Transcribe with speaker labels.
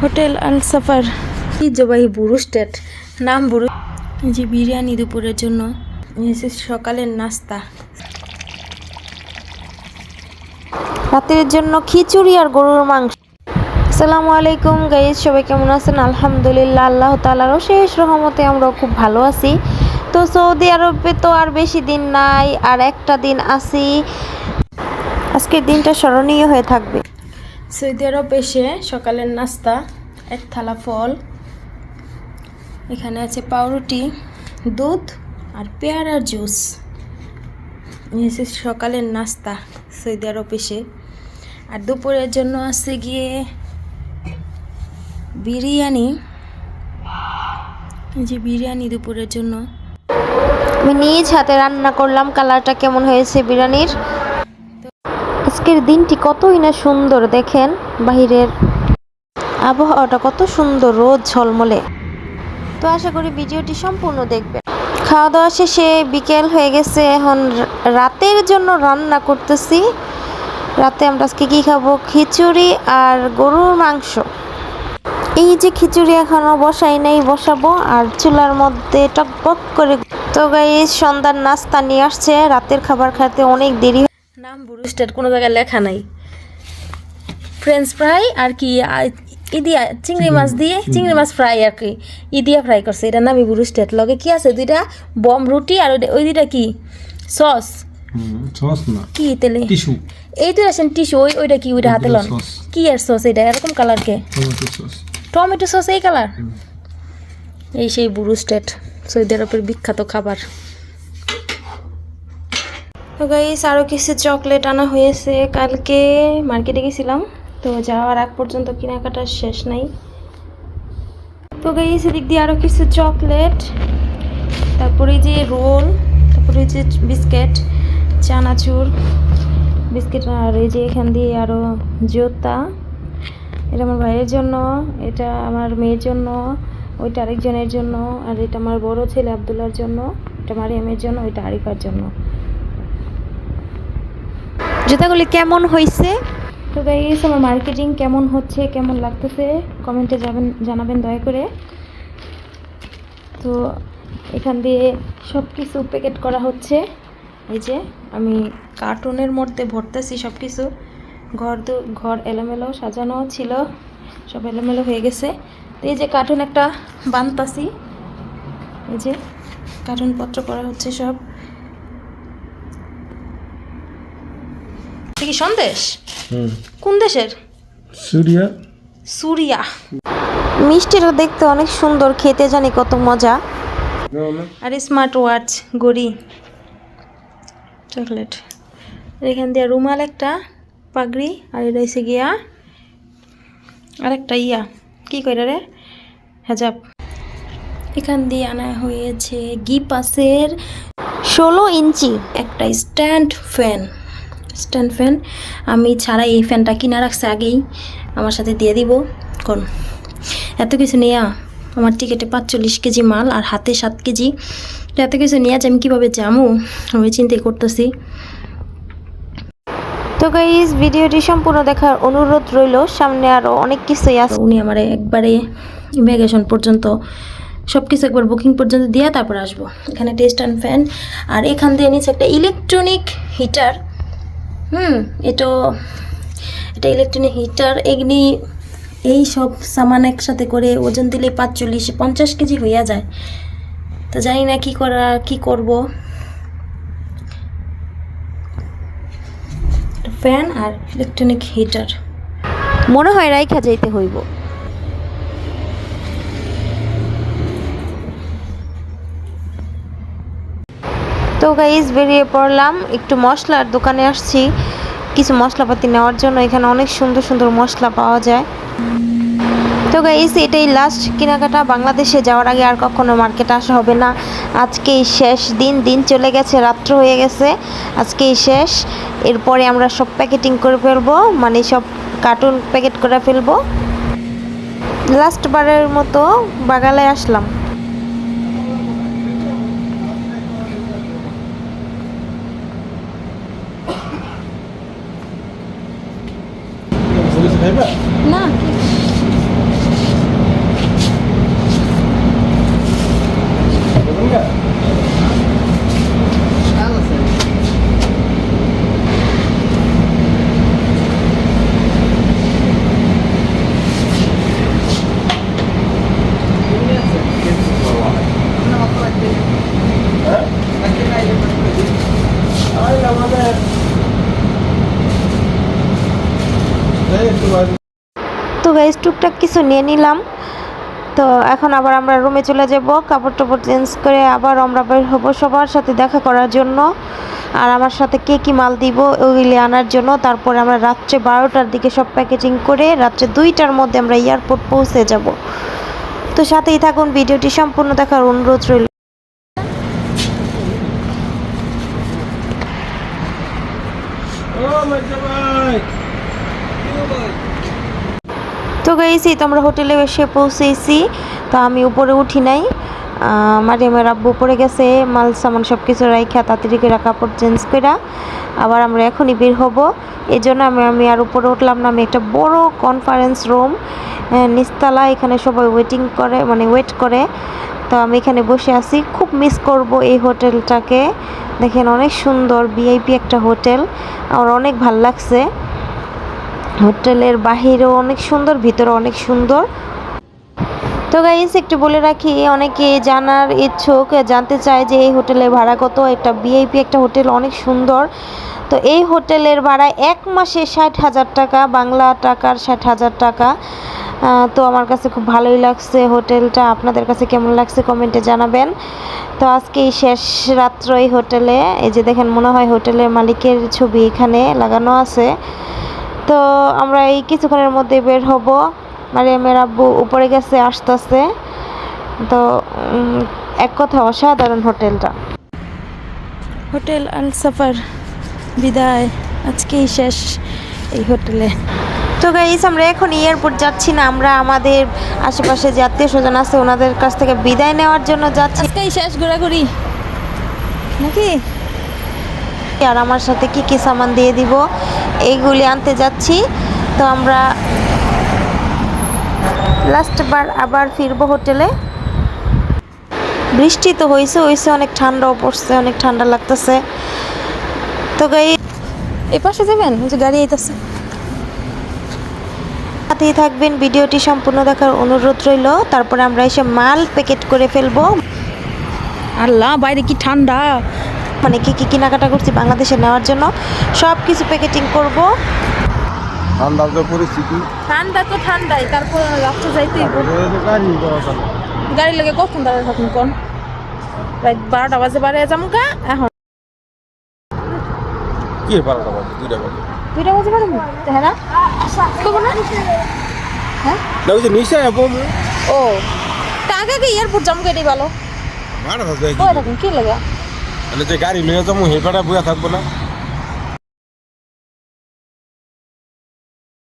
Speaker 1: Hotel আল suffer ঐতিহ্যবাহী Bru state নাম Bru. যে বিরিয়ানি দুপুরের জন্য, সকালের নাস্তা, রাতের জন্য খিচুড়ি আর গরুর মাংস। আসসালামু আলাইকুম গাইস, সবাই কেমন আছেন? আলহামদুলিল্লাহ, আল্লাহ তাআলার অশেষ রহমতে আমরা খুব ভালো আছি। তো সৌদি আরবে তো আর বেশি দিন নাই, আর একটা দিন আছি। আজকের দিনটা স্মরণীয় হয়ে থাকবে। সৌদি আরব এসে সকালের নাস্তা, এক থালা ফল, এখানে আছে পাউরুটি, দুধ আর পেয়ারার জুস। সকালের নাস্তা সৌদি আরব এসে। আর দুপুরের জন্য আছে গিয়ে বিরিয়ানি। যে বিরিয়ানি দুপুরের জন্য আমি নিজ হাতে রান্না করলাম। কালারটা কেমন হয়েছে বিরিয়ানির। আজকের দিনটি কতই না সুন্দর, দেখেন বাহিরের আবহাওয়াটা কত সুন্দর, রোদ ঝলমলে। তো আশা করি ভিডিওটি সম্পূর্ণ দেখবেন। খাওয়া দাওয়া শেষে বিকেল হয়ে গেছে, এখন রাতের জন্য রান্না করতেছি। রাতে আমরা আজকে কী খাবো? খিচুড়ি আর গরুর মাংস। এই যে খিচুড়ি এখনো বসাই নাই, বসাবো। আর চুলার মধ্যে টকবক করে। তো গাইস, সন্ধ্যার নাস্তা নিয়ে আসছে। রাতের খাবার খেতে অনেক দেরি। নাম বুরু স্টেট, কোনো জায়গায় লেখা নাই। ফ্রেঞ্চ ফ্রাই আর কি ইদিয়া চিংড়ি মাছ দিয়ে, চিংড়ি মাছ ফ্রাই আর কি ইদিয়া ফ্রাই করছে। এটার নামই বুরু স্টেট। লগে কি আছে? দুইটা বম রুটি আর ওই দুইটা কি সস,
Speaker 2: সস না
Speaker 1: কি তেলে
Speaker 2: টিস্যু।
Speaker 1: এই তো আসেন টিস্যু। ওইটা কি? ওইটা হাতে লন কি আর সস? এটা এরকম কালার কে?
Speaker 2: Tomato sauce.
Speaker 1: টমেটো সস এই কালার। এই সেই বুরু স্টেট, সৌদি আরবের বিখ্যাত খাবার। তো গাইস, আরও কিছু চকলেট আনা হয়েছে। কালকে মার্কেটে গেছিলাম, তো যাওয়ার আগ পর্যন্ত কেনাকাটার শেষ নাই। তো গাইস, এদিক দিয়ে আরও কিছু চকলেট, তারপরে যে রোল, তারপরে যে বিস্কিট, চানাচুর বিস্কিট, আর এই যে এখান দিয়ে আরও জুতা। এটা আমার ভাইয়ের জন্য, এটা আমার মেয়ের জন্য, ওইটা আরেকজনের জন্য, আর এটা আমার বড় ছেলে আব্দুল্লার জন্য, এটা মারিয়ামের জন্য, ওইটা আরিফার জন্য। জুতাগুলি কেমন হয়েছে? তো গাইস, আমার মার্কেটিং কেমন হচ্ছে, কেমন লাগতেছে কমেন্টে জানাবেন দয়া করে। তো এখান দিয়ে সব কিছু প্যাকেট করা হচ্ছে। এই যে আমি কার্টুনের মধ্যে ভরতেছি সব কিছু। ঘর এলোমেলো সাজানো ছিল, সব এলোমেলো হয়ে গেছে। তো এই যে কার্টুন একটা বানতাছি, এই যে কার্টুন পত্র করা হচ্ছে সব। কি সন্দেশ? কোন দেশের? সুরিয়া। মিষ্টিটা দেখতে অনেক সুন্দর, খেতে জানি কত মজা। আর স্মার্ট ওয়াচ, ঘড়ি, চকলেট। এখান দিয়ে রুমাল একটা, পাগড়ি, আর এটা হচ্ছে গিয়া আরেকটা কি কইরা রে, হেজাব। এখান দিয়ে আনা হয়েছে গিপাসের 16 ইঞ্চি একটা স্ট্যান্ড ফ্যান। আমি ছাড়া এই ফ্যানটা কিনা রাখছে আগেই, আমার সাথে দিয়ে দিব। কোন এত কিছু নেয়া, আমার টিকেটে 45 কেজি মাল আর হাতে 7 কেজি। এত কিছু নিয়ে আমি কীভাবে যাবো, আমি চিন্তাই করতেছি। তো গাইস, ভিডিওটি সম্পূর্ণ দেখার অনুরোধ রইল। সামনে আরও অনেক কিছুই আছে। উনি আমার একবারে ইমিগ্রেশন পর্যন্ত সব কিছু একবার বুকিং পর্যন্ত দিয়ে তারপর আসবো। এখানে টেস্ট অ্যান্ড ফ্যান, আর এখান দিয়ে নিচ্ছে একটা ইলেকট্রনিক হিটার। এটা ইলেকট্রনিক হিটার। এগুলি এই সব সামান একসাথে করে ওজন দিলে 45-50 কেজি হইয়া যায়। তো জানি না কি করব। ফ্যান আর ইলেকট্রনিক হিটার মনে হয় রাইখা যাইতে হইব। তো গাইস, বেরিয়ে পড়লাম। একটু মশলার দোকানে আসছি কিছু মশলাপাতি নেওয়ার জন্য। এখানে অনেক সুন্দর সুন্দর মশলা পাওয়া যায়। তো গাইস, এটাই লাস্ট কেনাকাটা। বাংলাদেশে যাওয়ার আগে আর কখনো মার্কেটে আসা হবে না। আজকেই শেষ দিন চলে গেছে, রাত্র হয়ে গেছে। আজকেই শেষ। এরপরে আমরা সব প্যাকেটিং করে ফেলবো, মানে সব কার্টুন প্যাকেট করে ফেলবো। লাস্ট বারের মতো বাগালায় আসলাম। না তো গাইস টুকটাক কিছু নিয়ে নিলাম। তো এখন আবার আমরা রুমে চলে যাব, কাপড় টাপড় চেঞ্জ করে আবার আমরা বের হবো সবার সাথে দেখা করার জন্য, আর আমার সাথে কে কী মাল দিব ওইগুলি আনার জন্য। তারপরে আমরা রাত্রে 12টার দিকে সব প্যাকেজিং করে রাত্রে 2টার মধ্যে আমরা এয়ারপোর্ট পৌঁছে যাব। তো সাথেই থাকুন, ভিডিওটি সম্পূর্ণ দেখার অনুরোধ রইল। তো গাইস এই তো আমরা হোটেলে এসে পৌঁছেছি। তো আমি উপরে উঠি নাই, মারিয়ামের আব্বু উপরে গেছে মাল সামান সব কিছু রাইখা তাড়াতাড়ি করে কাপড় চেঞ্জ করে আবার আমরা এখনই বের হব। এই জন্য আমি আর উপরে উঠলাম না। আমি একটা বড় কনফারেন্স রুম নিচতলা, এখানে সবাই ওয়েটিং করে মানে ওয়েট করে। তো আমি এখানে বসে আছি, খুব মিস করব এই হোটেলটাকে। দেখেন অনেক সুন্দর ভিআইপি একটা হোটেল, আমার অনেক ভাল লাগছে। হোটেলের বাহিরেও অনেক সুন্দর, ভিতরে অনেক সুন্দর। তো গাইস একটু বলে রাখি, অনেকে জানার ইচ্ছুক, জানতে চায় যে এই হোটেলের ভাড়া কত। একটা ভিআইপি একটা হোটেল, অনেক সুন্দর। তো এই হোটেলের ভাড়া 1 মাসে 60,000 টাকা, বাংলা টাকার 60,000 টাকা। তো আমার কাছে খুব ভালোই লাগছে হোটেলটা। আপনাদের কাছে কেমন লাগছে কমেন্টে জানাবেন। তো আজকে এই শেষ রাত্র এই হোটেলে। এই যে দেখেন মনে হয় হোটেলের মালিকের ছবি এখানে লাগানো আছে। তো আমরা এই কিছুক্ষণের মধ্যে বের হব। মারিয়ামের আব্বু উপরে গেছে, আসতেছে। তো এক কথা অসাধারণ হোটেলটা। হোটেল আল সাফার বিদায়, আজকেই শেষ এই হোটেলে। তো গাইস আমরা এখন এয়ারপোর্ট যাচ্ছি না, আমরা আমাদের আশেপাশে যে আত্মীয় স্বজন আছে ওনাদের কাছ থেকে বিদায় নেওয়ার জন্য যাচ্ছি। আজকেই শেষ ঘোরাঘুরি নাকি। আর আমার সাথে কি কি সামান দিয়ে দিব এইগুলি আনতে যাচ্ছি। তো আমরা লাস্টবার আবার ফিরবো হোটেলে। বৃষ্টি তো হয়েছে অনেক ঠান্ডাও পড়ছে, অনেক ঠান্ডা লাগতেছে। তো গাই এই পাশে যাবেন, ওই যে গাড়ি আইতাছে। সাথেই থাকবেন, ভিডিওটি সম্পূর্ণ দেখার অনুরোধ রইল। তারপরে আমরা এসে মাল প্যাকেট করে ফেলবো। আল্লাহ বাইরে কি ঠান্ডা, মানে কি কি কেনাকাটা করছি বাংলাদেশে নেওয়ার জন্য সব কিছু প্যাকেটিং করব।
Speaker 2: ঠান্ডার যে পরিস্থিতি,
Speaker 1: ঠান্ডা তো ঠান্ডাই, তারপর রাস্তা যাইতেই গাড়ি লেগে কখন দাঁড়ায় থাকুন কোন রাত 12টা বাজে বাড়ি যাম গা। এখন
Speaker 2: কি 12টা বাজে 2টা বাজে
Speaker 1: 2টা বাজে বাড়ি হ্যাঁ না কব না হ্যাঁ
Speaker 2: না ওই যে নিশা এবং
Speaker 1: ও টাকা কি এয়ারপোর্ট যাম কেটে ভালো
Speaker 2: 12 বাজে
Speaker 1: কই থাকুন কি লাগা
Speaker 2: মানে যে গাড়ি লয়ে যাবো হেপাটা বইয়া থাকবো না।